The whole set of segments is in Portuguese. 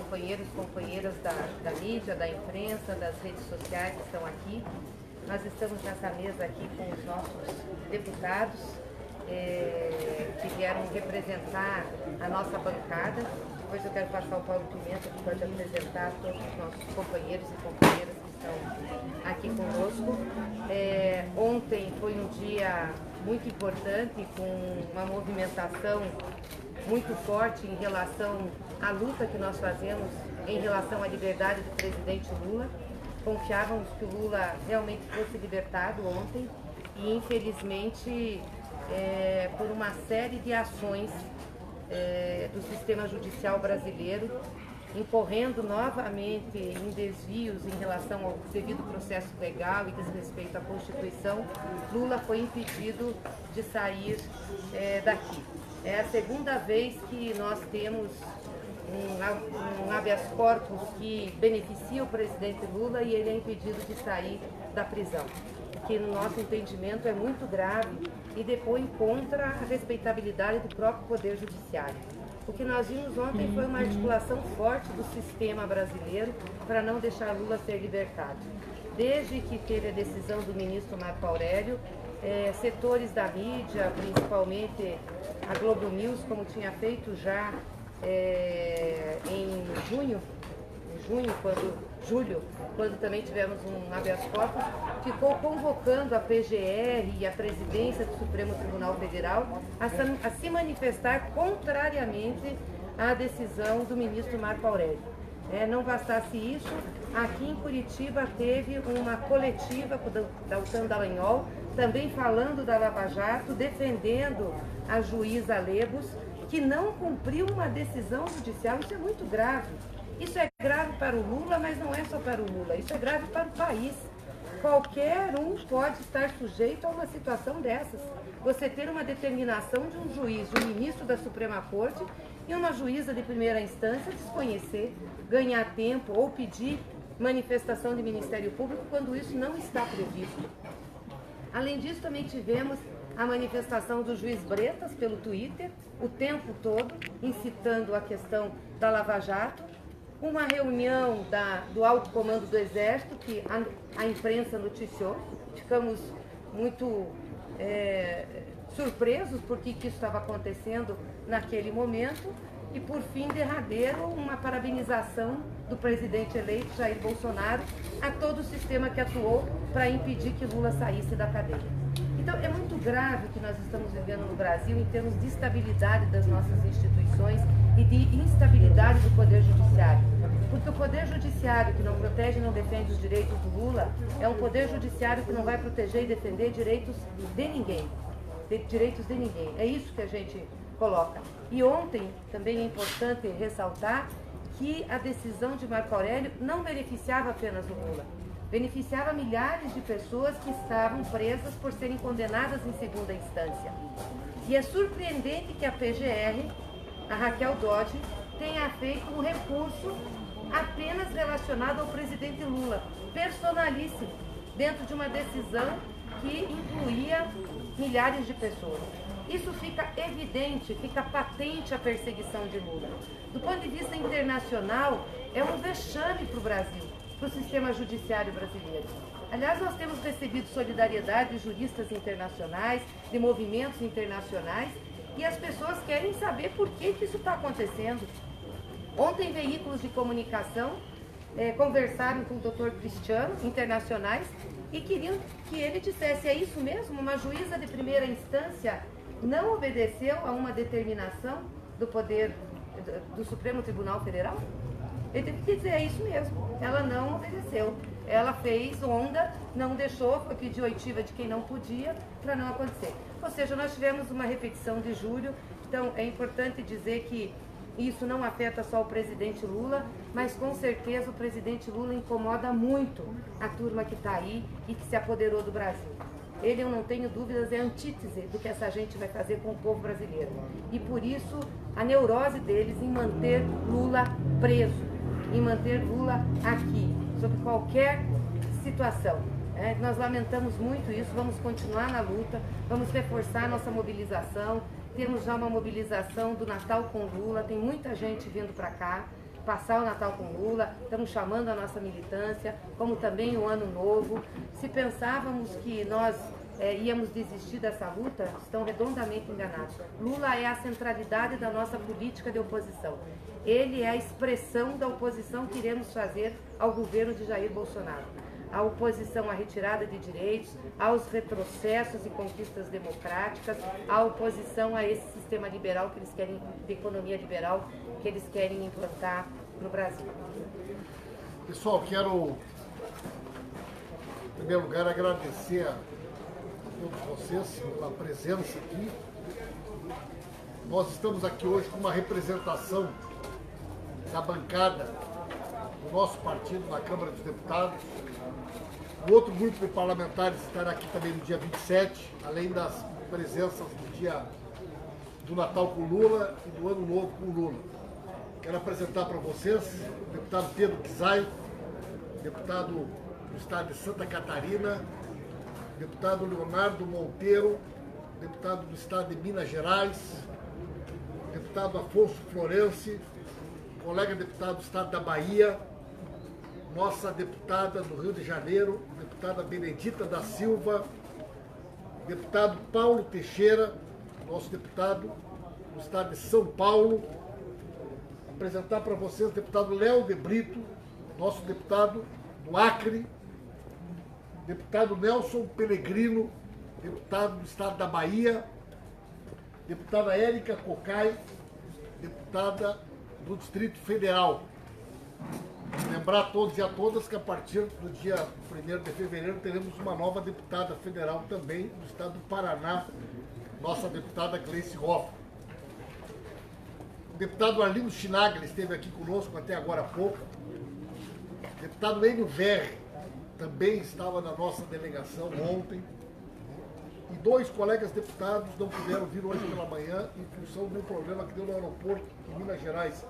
companheiros e companheiras da mídia, da imprensa, das redes sociais que estão aqui. Nós estamos nessa mesa aqui com os nossos deputados que vieram representar a nossa bancada. Depois eu quero passar ao Paulo Pimenta, que pode apresentar todos os nossos companheiros e companheiras que estão aqui conosco. Ontem foi um dia muito importante, com uma movimentação muito forte em relação à luta que nós fazemos em relação à liberdade do presidente Lula. Confiávamos que o Lula realmente fosse libertado ontem e, infelizmente, por uma série de ações do sistema judicial brasileiro, incorrendo novamente em desvios em relação ao devido processo legal e desrespeito à Constituição, Lula foi impedido de sair daqui. É a segunda vez que nós temos um habeas corpus que beneficia o presidente Lula e ele é impedido de sair da prisão, que no nosso entendimento é muito grave e depõe contra a respeitabilidade do próprio Poder Judiciário. O que nós vimos ontem foi uma articulação forte do sistema brasileiro para não deixar Lula ser libertado. Desde que teve a decisão do ministro Marco Aurélio, setores da mídia, principalmente a Globo News, como tinha feito já em julho, quando também tivemos um habeas corpus, ficou convocando a PGR e a presidência do Supremo Tribunal Federal a se manifestar contrariamente à decisão do ministro Marco Aurélio. Não bastasse isso, aqui em Curitiba teve uma coletiva com o Deltan Dallagnol, também falando da Lava Jato, defendendo a juíza Lebos, que não cumpriu uma decisão judicial. Isso é muito grave. Isso é grave para o Lula, mas não é só para o Lula, isso é grave para o país. Qualquer um pode estar sujeito a uma situação dessas. Você ter uma determinação de um juiz, de um ministro da Suprema Corte e uma juíza de primeira instância desconhecer, ganhar tempo ou pedir manifestação de Ministério Público quando isso não está previsto. Além disso, também tivemos a manifestação do juiz Bretas pelo Twitter, o tempo todo, incitando a questão da Lava Jato, uma reunião do alto comando do Exército, que a imprensa noticiou. Ficamos muito surpresos por que isso estava acontecendo naquele momento. E, por fim, derradeiro, uma parabenização do presidente eleito, Jair Bolsonaro, a todo o sistema que atuou para impedir que Lula saísse da cadeia. Então, é muito grave o que nós estamos vivendo no Brasil em termos de estabilidade das nossas instituições e de instabilidade do Poder Judiciário. Porque o Poder Judiciário que não protege e não defende os direitos do Lula é um Poder Judiciário que não vai proteger e defender direitos de ninguém. Direitos de ninguém. É isso que a gente coloca. E ontem também é importante ressaltar que a decisão de Marco Aurélio não beneficiava apenas o Lula. Beneficiava milhares de pessoas que estavam presas por serem condenadas em segunda instância. E é surpreendente que a PGR, a Raquel Dodge, tenha feito um recurso apenas relacionado ao presidente Lula, personalíssimo, dentro de uma decisão que incluía milhares de pessoas. Isso fica evidente, fica patente a perseguição de Lula. Do ponto de vista internacional, é um vexame para o Brasil, para o sistema judiciário brasileiro. Aliás, nós temos recebido solidariedade de juristas internacionais, de movimentos internacionais, e as pessoas querem saber por que isso está acontecendo. Ontem, veículos de comunicação conversaram com o Dr. Cristiano, internacionais, e queriam que ele dissesse: é isso mesmo? Uma juíza de primeira instância não obedeceu a uma determinação do Supremo Tribunal Federal? Ele teve que dizer: é isso mesmo, ela não obedeceu. Ela fez onda, não deixou, foi pedir oitiva de quem não podia para não acontecer. Ou seja, nós tivemos uma repetição de julho, então é importante dizer que isso não afeta só o presidente Lula, mas com certeza o presidente Lula incomoda muito a turma que está aí e que se apoderou do Brasil. Ele, eu não tenho dúvidas, é a antítese do que essa gente vai fazer com o povo brasileiro. E por isso, a neurose deles em manter Lula preso, em manter Lula aqui, sob qualquer situação. Nós lamentamos muito isso, vamos continuar na luta, vamos reforçar nossa mobilização. Temos já uma mobilização do Natal com Lula, tem muita gente vindo para cá, passar o Natal com Lula, estamos chamando a nossa militância, como também o Ano Novo. Se pensávamos que nós íamos desistir dessa luta, estão redondamente enganados. Lula é a centralidade da nossa política de oposição. Ele é a expressão da oposição que iremos fazer ao governo de Jair Bolsonaro. A oposição à retirada de direitos, aos retrocessos e conquistas democráticas, a oposição a esse sistema liberal que eles querem, de economia liberal, que eles querem implantar no Brasil. Pessoal, quero, em primeiro lugar, agradecer a todos vocês pela presença aqui. Nós estamos aqui hoje com uma representação da bancada do nosso partido na Câmara dos Deputados. O outro grupo de parlamentares estará aqui também no dia 27, além das presenças do dia do Natal com Lula e do Ano Novo com Lula. Quero apresentar para vocês o deputado Pedro Kizai, deputado do estado de Santa Catarina, deputado Leonardo Monteiro, deputado do estado de Minas Gerais, deputado Afonso Florense, colega deputado do estado da Bahia, nossa deputada do Rio de Janeiro, deputada Benedita da Silva, deputado Paulo Teixeira, nosso deputado do estado de São Paulo. Apresentar para vocês o deputado Léo de Brito, nosso deputado do Acre, deputado Nelson Pellegrino, deputado do estado da Bahia, deputada Érica Cocai, deputada do Distrito Federal. Lembrar a todos e a todas que a partir do dia 1º de fevereiro teremos uma nova deputada federal também do estado do Paraná, nossa deputada Gleice Hoffmann. O deputado Arlindo Chinaglia esteve aqui conosco até agora há pouco. O deputado Enio Verri também estava na nossa delegação ontem. E 2 colegas deputados não puderam vir hoje pela manhã em função de um problema que deu no aeroporto em Minas Gerais.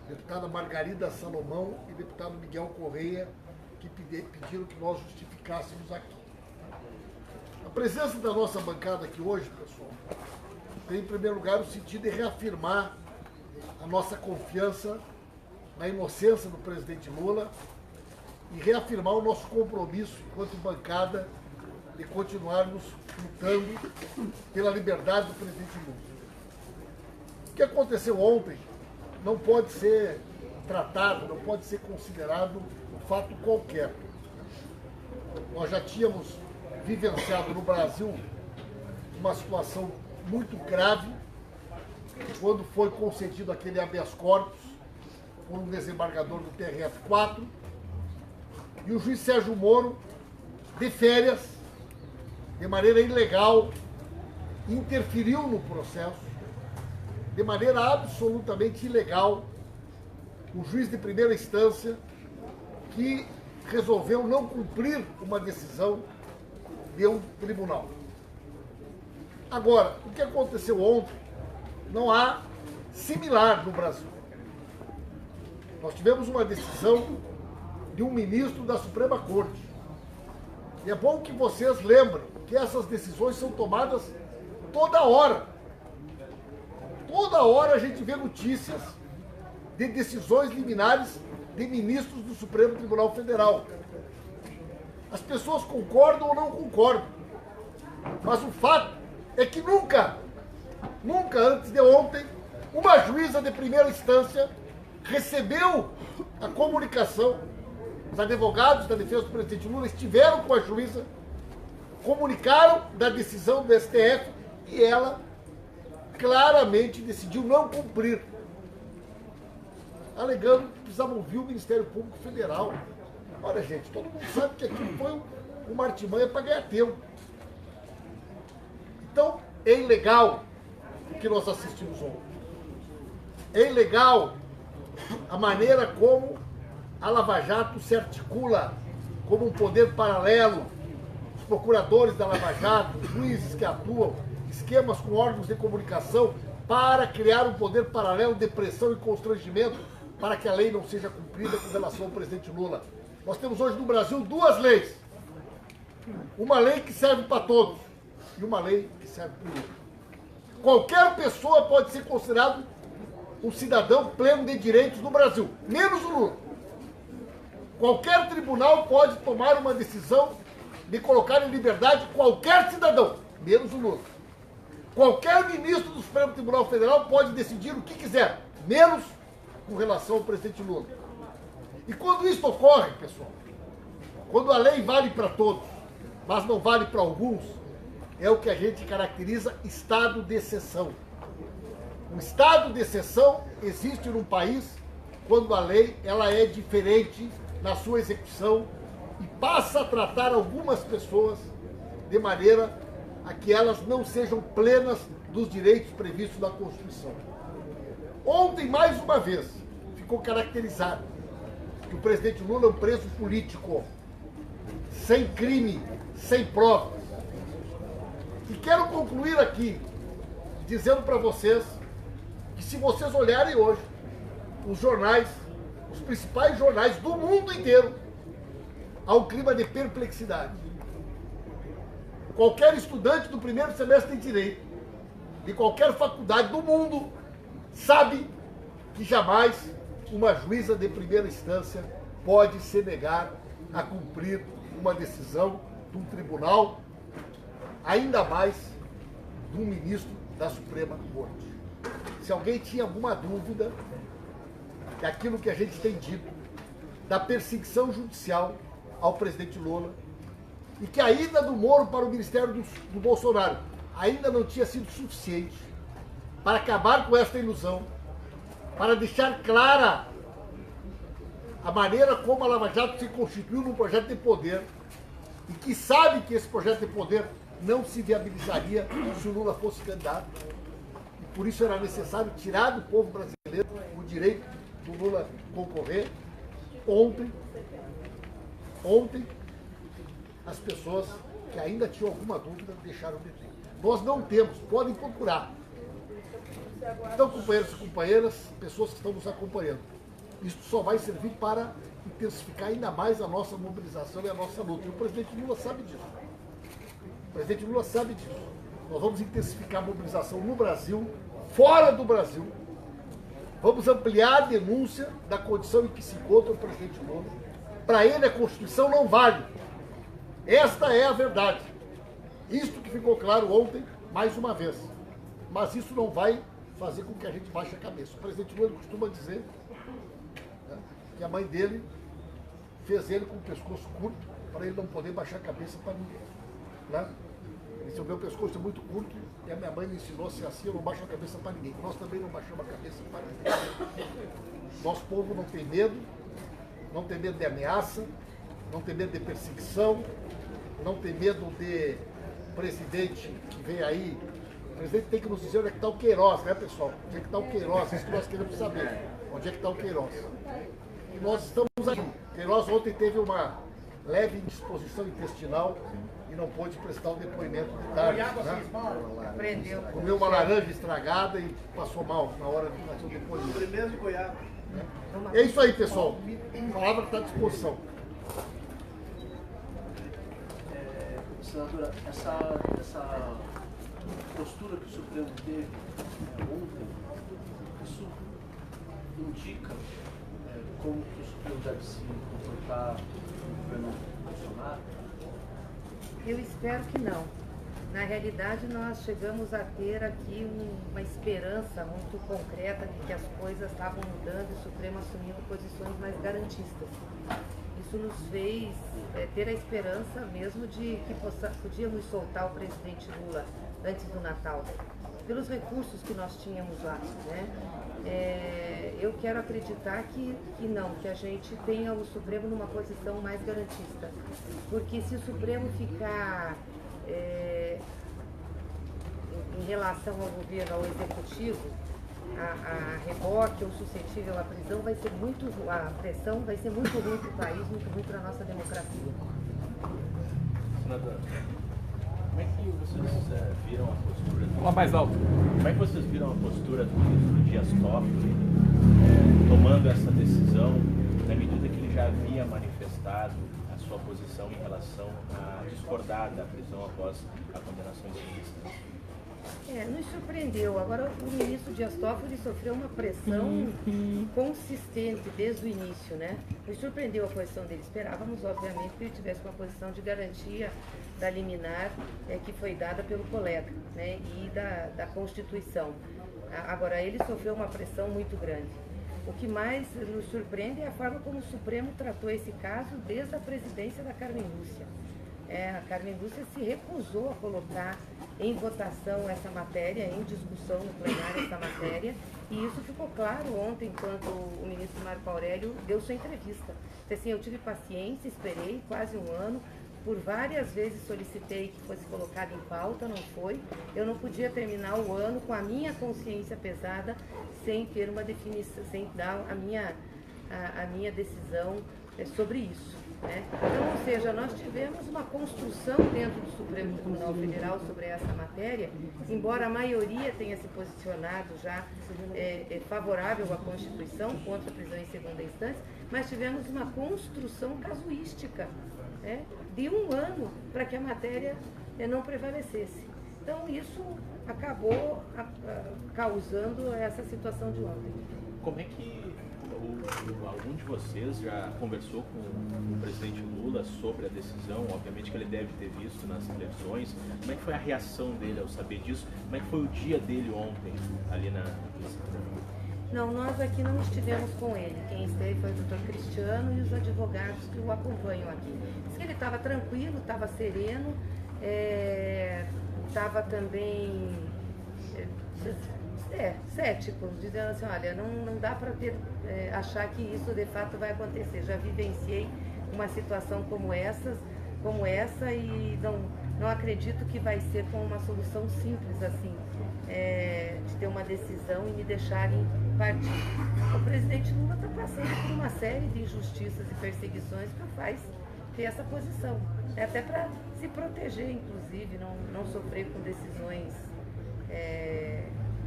Deputada Margarida Salomão e deputado Miguel Correia, que pediram que nós justificássemos aqui. A presença da nossa bancada aqui hoje, pessoal, tem em primeiro lugar o sentido de reafirmar a nossa confiança na inocência do presidente Lula e reafirmar o nosso compromisso enquanto bancada de continuarmos lutando pela liberdade do presidente Lula. O que aconteceu ontem não pode ser tratado, não pode ser considerado um fato qualquer. Nós já tínhamos vivenciado no Brasil uma situação muito grave quando foi concedido aquele habeas corpus por um desembargador do TRF4 e o juiz Sérgio Moro, de férias, de maneira ilegal, interferiu no processo, de maneira absolutamente ilegal, o juiz de primeira instância que resolveu não cumprir uma decisão de um tribunal. Agora, o que aconteceu ontem não há similar no Brasil. Nós tivemos uma decisão de um ministro da Suprema Corte. E é bom que vocês lembrem que essas decisões são tomadas toda hora. Toda hora a gente vê notícias de decisões liminares de ministros do Supremo Tribunal Federal. As pessoas concordam ou não concordam. Mas o fato é que nunca antes de ontem, uma juíza de primeira instância recebeu a comunicação. Os advogados da defesa do presidente Lula estiveram com a juíza, comunicaram da decisão do STF e ela claramente decidiu não cumprir, alegando que precisavam ouvir o Ministério Público Federal. Olha, gente, todo mundo sabe que aquilo foi uma artimanha para ganhar tempo. Então, é ilegal o que nós assistimos ontem. É ilegal a maneira como a Lava Jato se articula como um poder paralelo. Os procuradores da Lava Jato, os juízes que atuam, esquemas com órgãos de comunicação para criar um poder paralelo de pressão e constrangimento para que a lei não seja cumprida com relação ao presidente Lula. Nós temos hoje no Brasil 2 leis. Uma lei que serve para todos e uma lei que serve para o Lula. Qualquer pessoa pode ser considerado um cidadão pleno de direitos no Brasil, menos o Lula. Qualquer tribunal pode tomar uma decisão de colocar em liberdade qualquer cidadão, menos o Lula. Qualquer ministro do Supremo Tribunal Federal pode decidir o que quiser, menos com relação ao presidente Lula. E quando isso ocorre, pessoal, quando a lei vale para todos, mas não vale para alguns, é o que a gente caracteriza estado de exceção. Um estado de exceção existe num país quando a lei ela é diferente na sua execução e passa a tratar algumas pessoas de maneira a que elas não sejam plenas dos direitos previstos na Constituição. Ontem, mais uma vez, ficou caracterizado que o presidente Lula é um preso político, sem crime, sem provas. E quero concluir aqui dizendo para vocês que se vocês olharem hoje os jornais, os principais jornais do mundo inteiro, há um clima de perplexidade. Qualquer estudante do primeiro semestre de Direito, de qualquer faculdade do mundo, sabe que jamais uma juíza de primeira instância pode se negar a cumprir uma decisão de um tribunal, ainda mais de um ministro da Suprema Corte. Se alguém tinha alguma dúvida daquilo que a gente tem dito, da perseguição judicial ao presidente Lula, e que a ida do Moro para o Ministério do Bolsonaro ainda não tinha sido suficiente para acabar com esta ilusão, para deixar clara a maneira como a Lava Jato se constituiu num projeto de poder e que sabe que esse projeto de poder não se viabilizaria se o Lula fosse candidato. E por isso era necessário tirar do povo brasileiro o direito do Lula concorrer. Ontem, as pessoas que ainda tinham alguma dúvida deixaram de ter. Nós não temos, podem procurar. Então, companheiros e companheiras, pessoas que estão nos acompanhando, isso só vai servir para intensificar ainda mais a nossa mobilização e a nossa luta. E o presidente Lula sabe disso. O presidente Lula sabe disso. Nós vamos intensificar a mobilização no Brasil, fora do Brasil. Vamos ampliar a denúncia da condição em que se encontra o presidente Lula. Para ele, a Constituição não vale. Esta é a verdade. Isto que ficou claro ontem, mais uma vez. Mas isso não vai fazer com que a gente baixe a cabeça. O presidente Lula costuma dizer, né, que a mãe dele fez ele com o pescoço curto para ele não poder baixar a cabeça para ninguém. Né? Ele disse, o meu pescoço é muito curto e a minha mãe me ensinou a ser assim, eu não baixo a cabeça para ninguém. Nós também não baixamos a cabeça para ninguém. Nosso povo não tem medo de ameaça, não tem medo de perseguição, não tem medo de presidente que vem aí. O presidente tem que nos dizer onde é que está o Queiroz, né, pessoal? Onde é que está o Queiroz? Isso que nós queremos saber. Onde é que está o Queiroz? E nós estamos aqui. O Queiroz ontem teve uma leve indisposição intestinal e não pôde prestar o depoimento de tarde. Né? Comeu uma laranja estragada e passou mal na hora de fazer o depoimento. Primeiro de goiaba. É isso aí, pessoal. A palavra está à disposição. Senadora, essa postura que o Supremo teve ontem, isso indica como que o Supremo deve se comportar no governo Bolsonaro? Eu espero que não. Na realidade, nós chegamos a ter aqui uma esperança muito concreta de que as coisas estavam mudando e o Supremo assumindo posições mais garantistas. Isso nos fez ter a esperança mesmo de que podíamos soltar o presidente Lula antes do Natal, pelos recursos que nós tínhamos lá. Né? Eu quero acreditar que não, que a gente tenha o Supremo numa posição mais garantista, porque se o Supremo ficar em relação ao governo, ao executivo, a reboque ou suscetível à prisão, a pressão vai ser muito ruim para o país, muito ruim para a nossa democracia. Senadora, como é que vocês viram a postura? Fala mais alto. Como é que vocês viram a postura do ministro Dias Toffoli tomando essa decisão, na medida que ele já havia manifestado a sua posição em relação a discordar da prisão após a condenação de ministros? Nos surpreendeu. Agora, o ministro Dias Toffoli sofreu uma pressão consistente desde o início, né? Nos surpreendeu a posição dele. Esperávamos, obviamente, que ele tivesse uma posição de garantia da liminar que foi dada pelo colega, né? E da Constituição. Agora, ele sofreu uma pressão muito grande. O que mais nos surpreende é a forma como o Supremo tratou esse caso desde a presidência da Carmen Lúcia. A Carmen Lúcia se recusou a colocar em votação essa matéria, em discussão no plenário essa matéria, e isso ficou claro ontem, enquanto o ministro Marco Aurélio deu sua entrevista. Então, assim, eu tive paciência, esperei quase um ano, por várias vezes solicitei que fosse colocado em pauta, não foi. Eu não podia terminar o ano com a minha consciência pesada, sem ter uma definição, sem dar a minha decisão sobre isso. Né? Então, ou seja, nós tivemos uma construção dentro do Supremo Tribunal Federal sobre essa matéria, embora a maioria tenha se posicionado já favorável à Constituição, contra a prisão em segunda instância, mas tivemos uma construção casuística, né, de um ano para que a matéria não prevalecesse. Então, isso acabou causando essa situação de ontem. Como é que algum de vocês já conversou com o presidente Lula sobre a decisão? Obviamente que ele deve ter visto nas televisões. Como é que foi a reação dele ao saber disso? Como é que foi o dia dele ontem, ali na... Não, nós aqui não estivemos com ele. Quem esteve foi o doutor Cristiano e os advogados que o acompanham aqui. Diz que ele estava tranquilo, estava sereno, estava também cético, dizendo assim, olha, não dá para achar que isso de fato vai acontecer. Já vivenciei uma situação como essa e não acredito que vai ser com uma solução simples assim, de ter uma decisão e me deixarem partir. O presidente Lula está passando por uma série de injustiças e perseguições que o faz ter essa posição. Até para se proteger, inclusive, não sofrer com decisões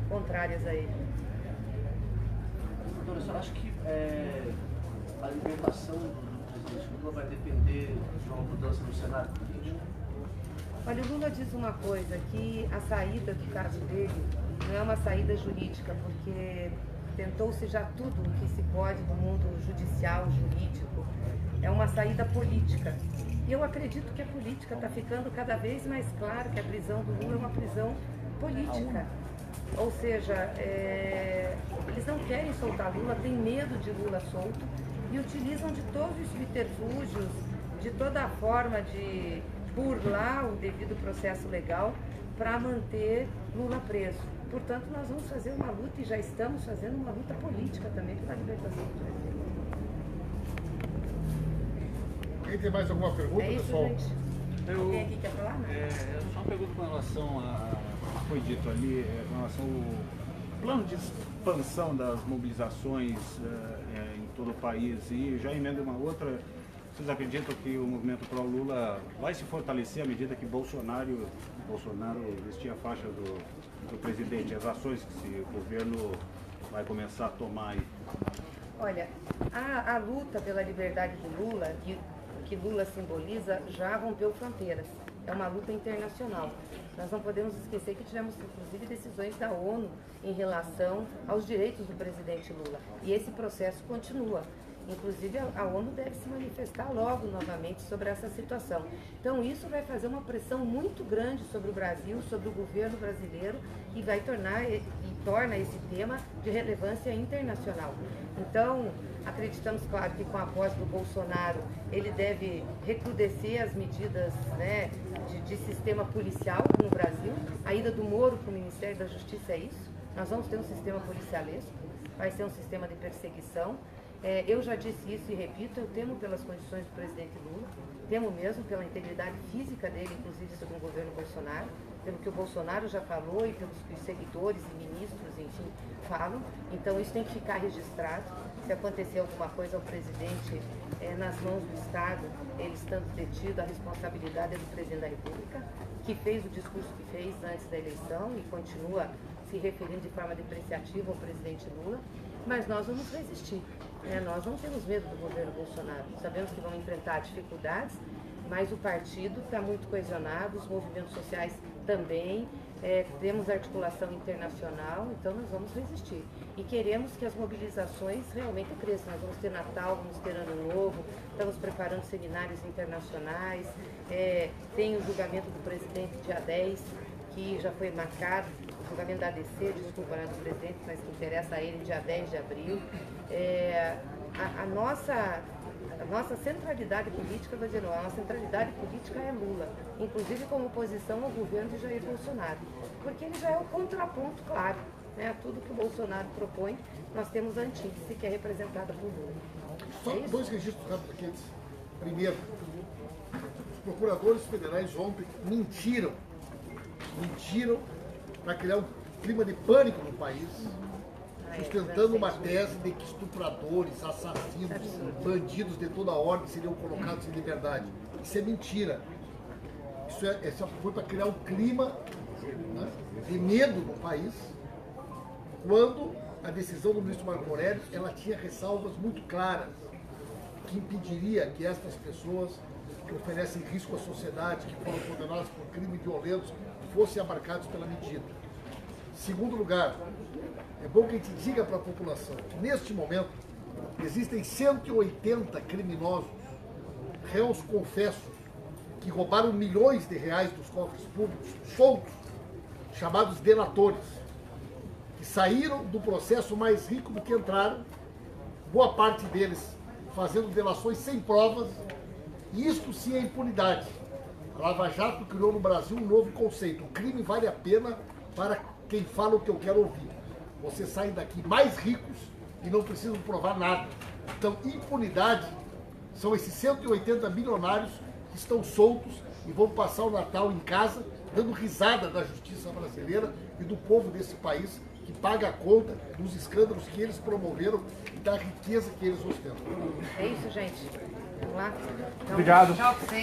contrárias a ele. Doutora, a senhora acha que a libertação do presidente Lula vai depender de uma mudança no cenário político? Olha, o Lula diz uma coisa, que a saída do caso dele não é uma saída jurídica, porque tentou-se já tudo o que se pode no mundo judicial, jurídico. É uma saída política. E eu acredito que a política está ficando cada vez mais claro que a prisão do Lula é uma prisão política. Ou seja, eles não querem soltar Lula, têm medo de Lula solto e utilizam de todos os subterfúgios, de toda a forma de burlar o devido processo legal para manter Lula preso. Portanto, nós vamos fazer uma luta e já estamos fazendo uma luta política também pela libertação do presidente. Quem tem mais alguma pergunta, É isso, pessoal? gente? Alguém aqui quer falar? Não? Só uma pergunta com relação a foi dito ali, com relação ao plano de expansão das mobilizações em todo o país, e já emenda uma outra. Vocês acreditam que o movimento pró-Lula vai se fortalecer à medida que Bolsonaro vestir a faixa do presidente, as ações que o governo vai começar a tomar aí? Olha, a luta pela liberdade de Lula, que Lula simboliza, já rompeu fronteiras. É uma luta internacional. Nós não podemos esquecer que tivemos, inclusive, decisões da ONU em relação aos direitos do presidente Lula. E esse processo continua. Inclusive, a ONU deve se manifestar logo novamente sobre essa situação. Então, isso vai fazer uma pressão muito grande sobre o Brasil, sobre o governo brasileiro, e vai torna esse tema de relevância internacional. Então, acreditamos, claro, que com a posse do Bolsonaro, ele deve recrudescer as medidas, né, de sistema policial no Brasil. A ida do Moro para o Ministério da Justiça é isso. Nós vamos ter um sistema policialesco, vai ser um sistema de perseguição. Eu já disse isso e repito, eu temo pelas condições do presidente Lula, temo mesmo pela integridade física dele, inclusive sobre o governo Bolsonaro, pelo que o Bolsonaro já falou e pelos que os seguidores e ministros, enfim, falam. Então isso tem que ficar registrado. Se acontecer alguma coisa ao presidente nas mãos do Estado, ele estando detido, a responsabilidade é do presidente da República, que fez o discurso que fez antes da eleição e continua se referindo de forma depreciativa ao presidente Lula. Mas nós vamos resistir. Nós não temos medo do governo Bolsonaro. Sabemos que vão enfrentar dificuldades, mas o partido está muito coesionado, os movimentos sociais também. temos articulação internacional, então nós vamos resistir. E queremos que as mobilizações realmente cresçam. Nós vamos ter Natal, vamos ter Ano Novo, estamos preparando seminários internacionais, tem o julgamento do presidente dia 10, que já foi marcado, o julgamento da ADC, desculpa, não é do presidente, mas que interessa a ele, dia 10 de abril. A nossa centralidade política, vai dizer, a nossa centralidade política é Lula, inclusive como oposição ao governo de Jair Bolsonaro, porque ele já é o contraponto claro, né, a tudo que o Bolsonaro propõe. Nós temos a antítese, que é representada por Lula. Só dois registros rápidos aqui. Primeiro, os procuradores federais ontem mentiram para criar um clima de pânico no país, sustentando uma tese de que estupradores, assassinos, bandidos de toda a ordem seriam colocados em liberdade. Isso é mentira. Isso foi para criar um clima, né, de medo no país, quando a decisão do ministro Marco Aurélio, ela tinha ressalvas muito claras, que impediria que estas pessoas que oferecem risco à sociedade, que foram condenadas por crimes violentos, fossem abarcados pela medida. Segundo lugar, é bom que a gente diga para a população que, neste momento, existem 180 criminosos, réus confessos, que roubaram milhões de reais dos cofres públicos, soltos, chamados delatores, que saíram do processo mais rico do que entraram, boa parte deles fazendo delações sem provas, e isto sim é impunidade. A Lava Jato criou no Brasil um novo conceito: o crime vale a pena para quem fala o que eu quero ouvir. Vocês saem daqui mais ricos e não precisam provar nada. Então, impunidade são esses 180 milionários que estão soltos e vão passar o Natal em casa, dando risada da justiça brasileira e do povo desse país, que paga a conta dos escândalos que eles promoveram e da riqueza que eles ostentam. É isso, gente. Vamos lá? Então, Obrigado. Tchau pra vocês.